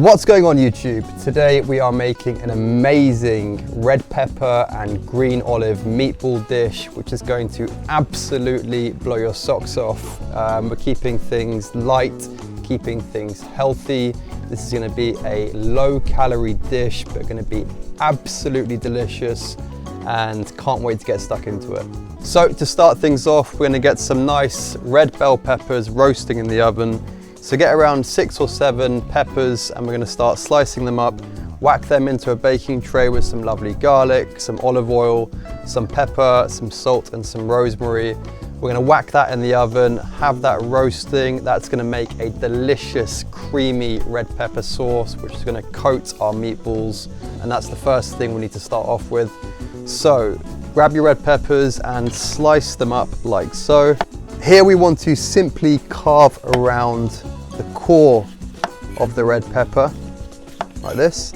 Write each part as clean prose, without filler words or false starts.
What's going on YouTube? Today we are making an amazing red pepper and green olive meatball dish which is going to absolutely blow your socks off. We're keeping things light, keeping things healthy. This is going to be a low calorie dish but going to be absolutely delicious and can't wait to get stuck into it. So to start things off, we're going to get some nice red bell peppers roasting in the oven. So get around 6 or 7 peppers and we're going to start slicing them up, whack them into a baking tray with some lovely garlic, some olive oil, some pepper, some salt and some rosemary. We're going to whack that in the oven, have that roasting. That's going to make a delicious creamy red pepper sauce which is going to coat our meatballs, and that's the first thing we need to start off with. So grab your red peppers and slice them up like so. Here we want to simply carve around the core of the red pepper, like this.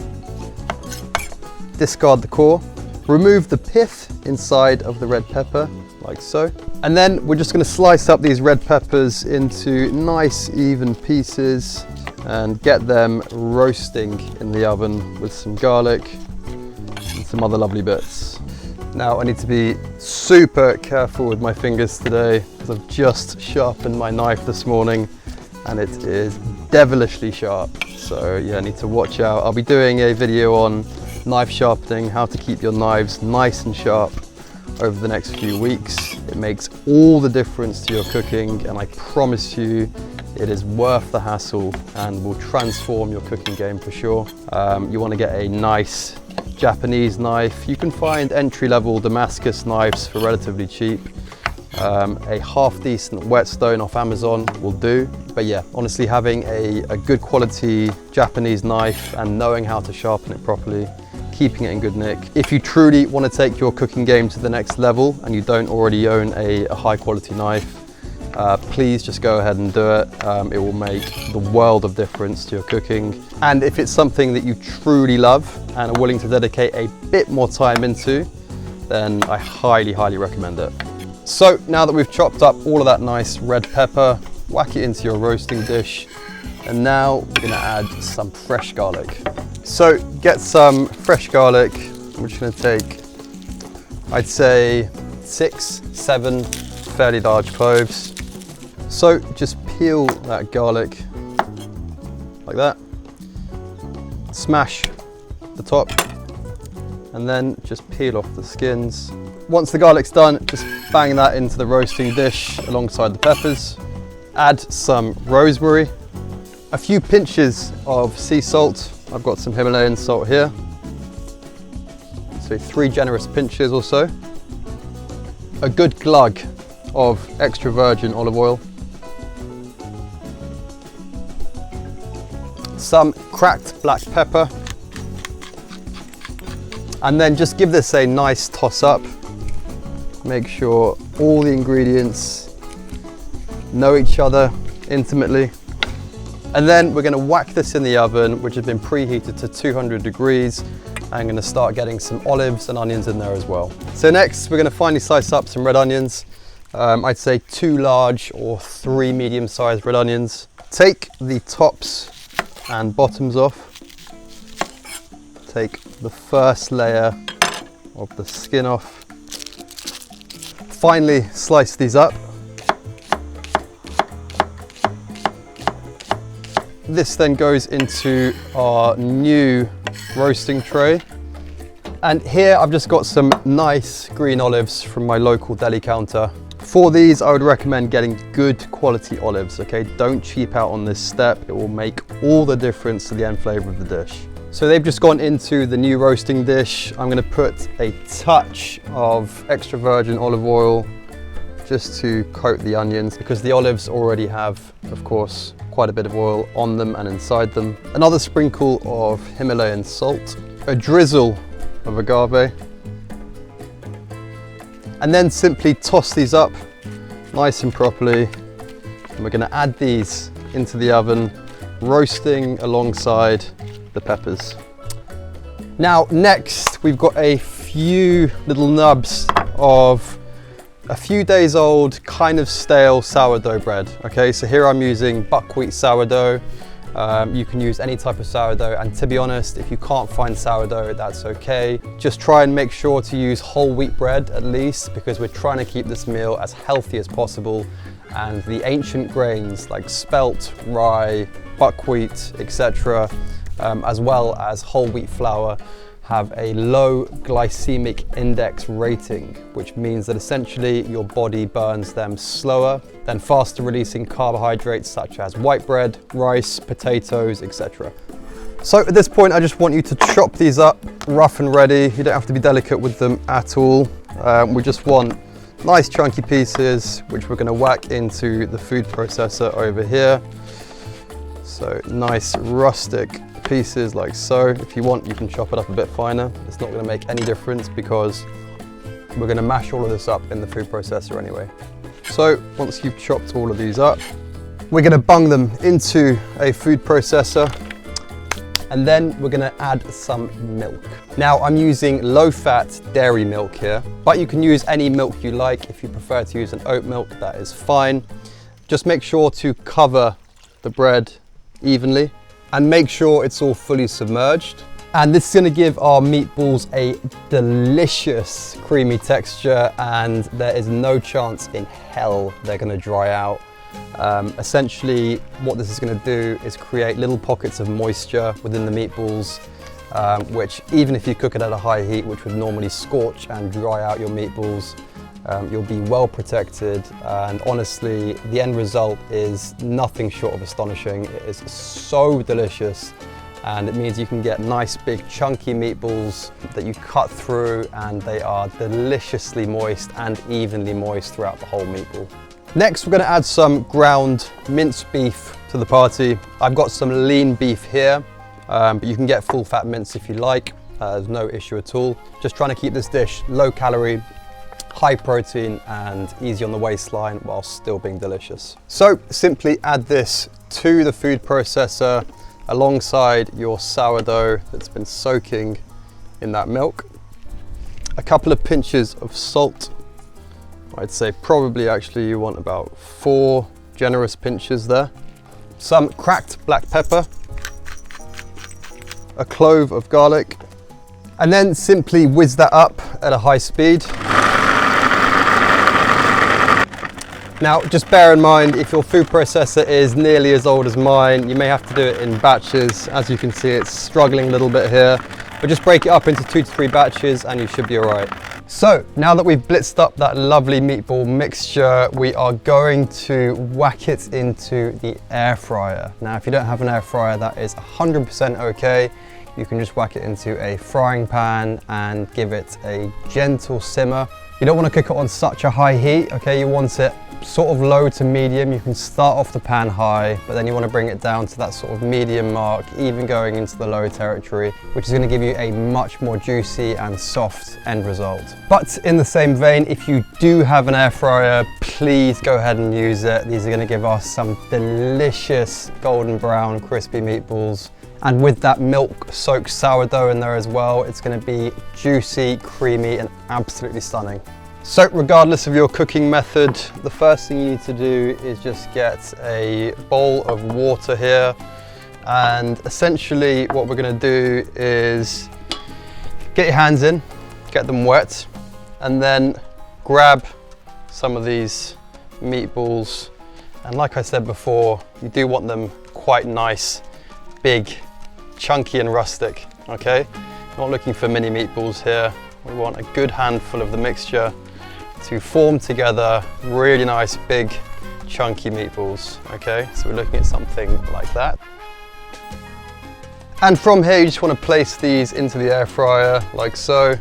Discard the core. Remove the pith inside of the red pepper, like so. And then we're just going to slice up these red peppers into nice even pieces and get them roasting in the oven with some garlic and some other lovely bits. Now I need to be super careful with my fingers today because I've just sharpened my knife this morning and it is devilishly sharp. So yeah, I need to watch out. I'll be doing a video on knife sharpening, how to keep your knives nice and sharp over the next few weeks. It makes all the difference to your cooking and I promise you it is worth the hassle and will transform your cooking game for sure. You want to get a nice Japanese knife. You can find entry-level Damascus knives for relatively cheap. A half decent whetstone off Amazon will do. But yeah, honestly, having a good quality Japanese knife and knowing how to sharpen it properly, keeping it in good nick. If you truly want to take your cooking game to the next level and you don't already own a high quality knife, please just go ahead and do it. It will make the world of difference to your cooking. And if it's something that you truly love and are willing to dedicate a bit more time into, then I highly, highly recommend it. So now that we've chopped up all of that nice red pepper, whack it into your roasting dish. And now we're gonna add some fresh garlic. So get some fresh garlic. We're just gonna take, I'd say 6, 7 fairly large cloves. So just peel that garlic like that, smash the top, and then just peel off the skins. Once the garlic's done, just bang that into the roasting dish alongside the peppers. Add some rosemary, a few pinches of sea salt. I've got some Himalayan salt here, so 3 generous pinches or so. A good glug of extra virgin olive oil. Some cracked black pepper, and then just give this a nice toss up. Make sure all the ingredients know each other intimately. And then we're going to whack this in the oven, which has been preheated to 200 degrees. I'm going to start getting some olives and onions in there as well. So next we're going to finally slice up some red onions. I'd say 2 large or 3 medium-sized red onions. Take the tops and bottoms off. Take the first layer of the skin off. Finally slice these up. This then goes into our new roasting tray. And here I've just got some nice green olives from my local deli counter. For these, I would recommend getting good quality olives, okay? Don't cheap out on this step. It will make all the difference to the end flavor of the dish. So they've just gone into the new roasting dish. I'm gonna put a touch of extra virgin olive oil just to coat the onions because the olives already have, of course, quite a bit of oil on them and inside them. Another sprinkle of Himalayan salt, a drizzle of agave, and then simply toss these up nice and properly. And we're going to add these into the oven, roasting alongside the peppers. Now next we've got a few little nubs of a few days old, kind of stale sourdough bread. Okay, so here I'm using buckwheat sourdough. You can use any type of sourdough, and to be honest, if you can't find sourdough, that's okay. Just try and make sure to use whole wheat bread at least, because we're trying to keep this meal as healthy as possible. And the ancient grains like spelt, rye, buckwheat, etc., as well as whole wheat flour, have a low glycemic index rating, which means that essentially your body burns them slower than faster releasing carbohydrates such as white bread, rice, potatoes, etc. So at this point, I just want you to chop these up rough and ready. You don't have to be delicate with them at all. We just want nice chunky pieces, which we're going to whack into the food processor over here. So nice rustic pieces like so. If you want, you can chop it up a bit finer. It's not going to make any difference because we're going to mash all of this up in the food processor anyway. So once you've chopped all of these up, we're going to bung them into a food processor, and then we're going to add some milk. Now I'm using low-fat dairy milk here, but you can use any milk you like. If you prefer to use an oat milk, that is fine. Just make sure to cover the bread evenly and make sure it's all fully submerged. And this is going to give our meatballs a delicious creamy texture, and there is no chance in hell they're going to dry out. Essentially what this is going to do is create little pockets of moisture within the meatballs, which even if you cook it at a high heat, which would normally scorch and dry out your meatballs, you'll be well protected, and honestly the end result is nothing short of astonishing. It is so delicious, and it means you can get nice big chunky meatballs that you cut through, and they are deliciously moist and evenly moist throughout the whole meatball. Next, we're going to add some ground minced beef to the party. I've got some lean beef here, but you can get full fat mince if you like. There's no issue at all. Just trying to keep this dish low calorie, high protein, and easy on the waistline while still being delicious. So simply add this to the food processor alongside your sourdough that's been soaking in that milk. A couple of pinches of salt. I'd say probably actually you want about 4 generous pinches there. Some cracked black pepper, a clove of garlic, and then simply whiz that up at a high speed. Now, just bear in mind, if your food processor is nearly as old as mine, you may have to do it in batches. As you can see, it's struggling a little bit here, but just break it up into 2 to 3 batches and you should be all right. So now that we've blitzed up that lovely meatball mixture, we are going to whack it into the air fryer. Now, if you don't have an air fryer, that is 100% okay. You can just whack it into a frying pan and give it a gentle simmer. You don't want to cook it on such a high heat, okay? You want it sort of low to medium. You can start off the pan high, but then you want to bring it down to that sort of medium mark, even going into the low territory, which is going to give you a much more juicy and soft end result. But in the same vein, if you do have an air fryer, please go ahead and use it. These are going to give us some delicious golden brown crispy meatballs. And with that milk soaked sourdough in there as well, it's going to be juicy, creamy, and absolutely stunning. So regardless of your cooking method, the first thing you need to do is just get a bowl of water here. And essentially what we're going to do is get your hands in, get them wet, and then grab some of these meatballs. And like I said before, you do want them quite nice, big, chunky and rustic, okay? Not looking for mini meatballs here. We want a good handful of the mixture to form together really nice, big, chunky meatballs, okay? So we're looking at something like that. And from here, you just want to place these into the air fryer, like so.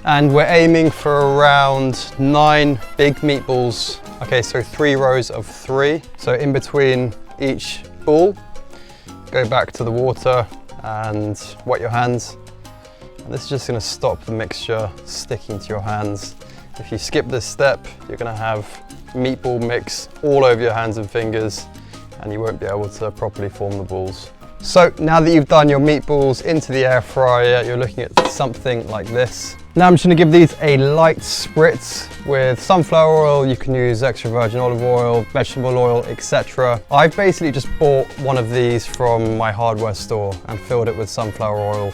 And we're aiming for around 9 big meatballs. Okay, so 3 rows of 3. So in between each ball, go back to the water and wet your hands. And this is just going to stop the mixture sticking to your hands. If you skip this step, you're going to have meatball mix all over your hands and fingers, and you won't be able to properly form the balls. So now that you've done your meatballs into the air fryer, you're looking at something like this. Now I'm just going to give these a light spritz with sunflower oil. You can use extra virgin olive oil, vegetable oil, etc. I've basically just bought one of these from my hardware store and filled it with sunflower oil.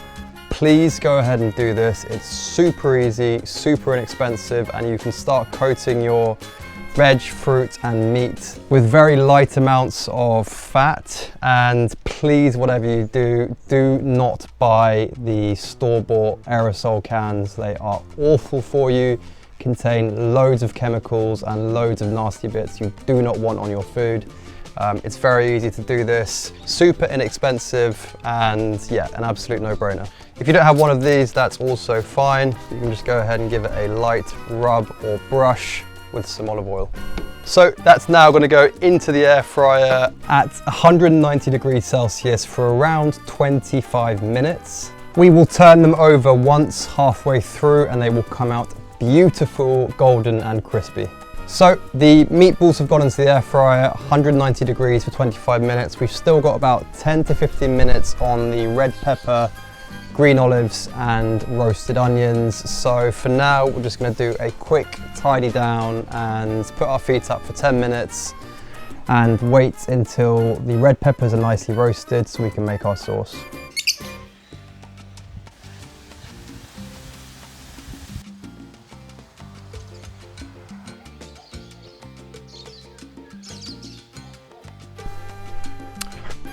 Please go ahead and do this. It's super easy, super inexpensive, and you can start coating your veg, fruit and meat with very light amounts of fat. And please, whatever you do, do not buy the store-bought aerosol cans. They are awful for you, contain loads of chemicals and loads of nasty bits you do not want on your food. It's very easy to do this, super inexpensive, and yeah, an absolute no-brainer. If you don't have one of these, that's also fine. You can just go ahead and give it a light rub or brush with some olive oil. So that's now going to go into the air fryer at 190 degrees Celsius for around 25 minutes. We will turn them over once halfway through and they will come out beautiful, golden and crispy. So the meatballs have gone into the air fryer, 190 degrees for 25 minutes. We've still got about 10 to 15 minutes on the red pepper, green olives and roasted onions. So for now, we're just going to do a quick tidy down and put our feet up for 10 minutes and wait until the red peppers are nicely roasted so we can make our sauce.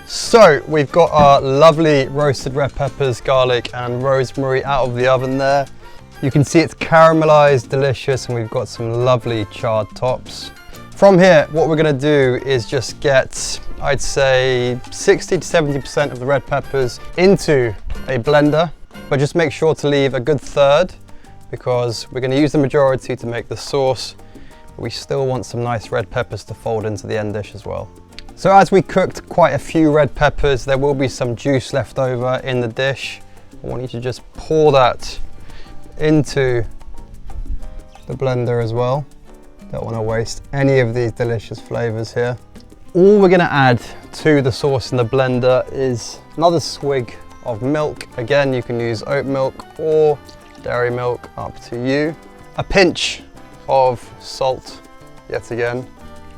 So we've got our lovely roasted red peppers, garlic and rosemary out of the oven there. You can see it's caramelized, delicious, and we've got some lovely charred tops. From here, what we're going to do is just get, I'd say 60 to 70% of the red peppers into a blender, but just make sure to leave a good third because we're going to use the majority to make the sauce, but we still want some nice red peppers to fold into the end dish as well. So as we cooked quite a few red peppers, there will be some juice left over in the dish. I want you to just pour that into the blender as well. Don't want to waste any of these delicious flavors here. All we're going to add to the sauce in the blender is another swig of milk. Again, you can use oat milk or dairy milk, up to you. A pinch of salt, yet again.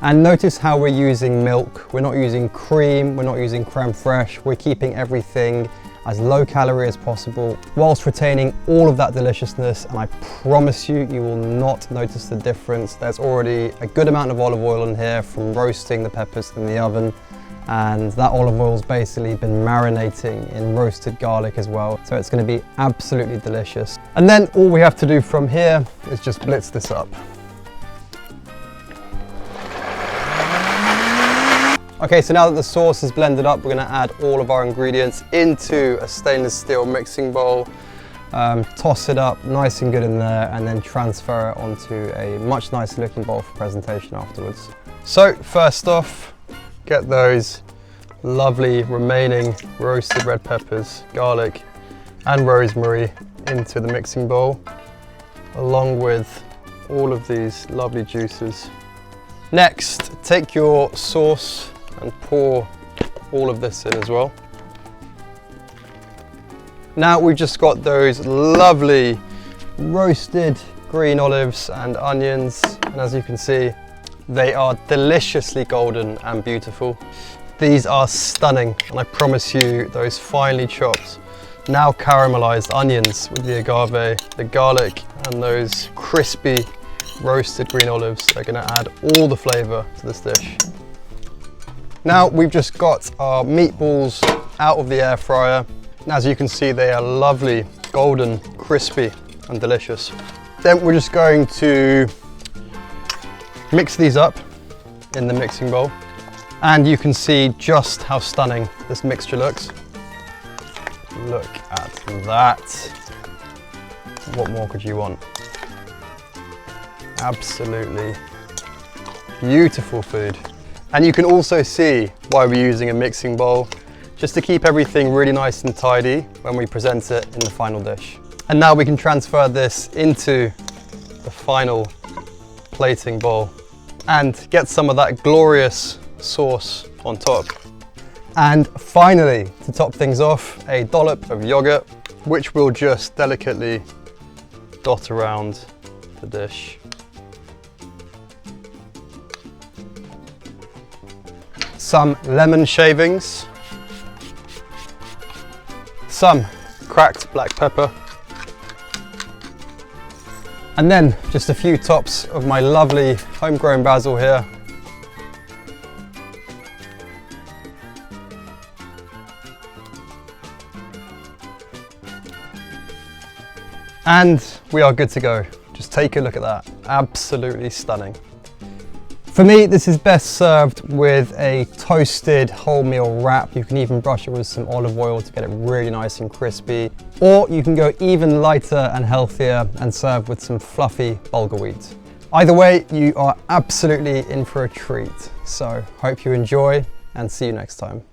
And notice how we're using milk. We're not using cream, we're not using creme fraiche. We're keeping everything as low calorie as possible whilst retaining all of that deliciousness. And I promise you, you will not notice the difference. There's already a good amount of olive oil in here from roasting the peppers in the oven. And that olive oil's basically been marinating in roasted garlic as well. So it's gonna be absolutely delicious. And then all we have to do from here is just blitz this up. Okay, so now that the sauce is blended up, we're going to add all of our ingredients into a stainless steel mixing bowl, toss it up nice and good in there, and then transfer it onto a much nicer looking bowl for presentation afterwards. So first off, get those lovely remaining roasted red peppers, garlic and rosemary into the mixing bowl, along with all of these lovely juices. Next, take your sauce and pour all of this in as well. Now we've just got those lovely roasted green olives and onions, and as you can see, they are deliciously golden and beautiful. These are stunning, and I promise you, those finely chopped, now caramelized onions with the agave, the garlic and those crispy roasted green olives are going to add all the flavor to this dish. Now we've just got our meatballs out of the air fryer. And as you can see, they are lovely, golden, crispy and delicious. Then we're just going to mix these up in the mixing bowl. And you can see just how stunning this mixture looks. Look at that. What more could you want? Absolutely beautiful food. And you can also see why we're using a mixing bowl, just to keep everything really nice and tidy when we present it in the final dish. And now we can transfer this into the final plating bowl and get some of that glorious sauce on top. And finally, to top things off, a dollop of yogurt, which we'll just delicately dot around the dish. Some lemon shavings, some cracked black pepper, and then just a few tops of my lovely homegrown basil here. And we are good to go. Just take a look at that, absolutely stunning. For me, this is best served with a toasted wholemeal wrap. You can even brush it with some olive oil to get it really nice and crispy. Or you can go even lighter and healthier and serve with some fluffy bulgur wheat. Either way, you are absolutely in for a treat. So hope you enjoy and see you next time.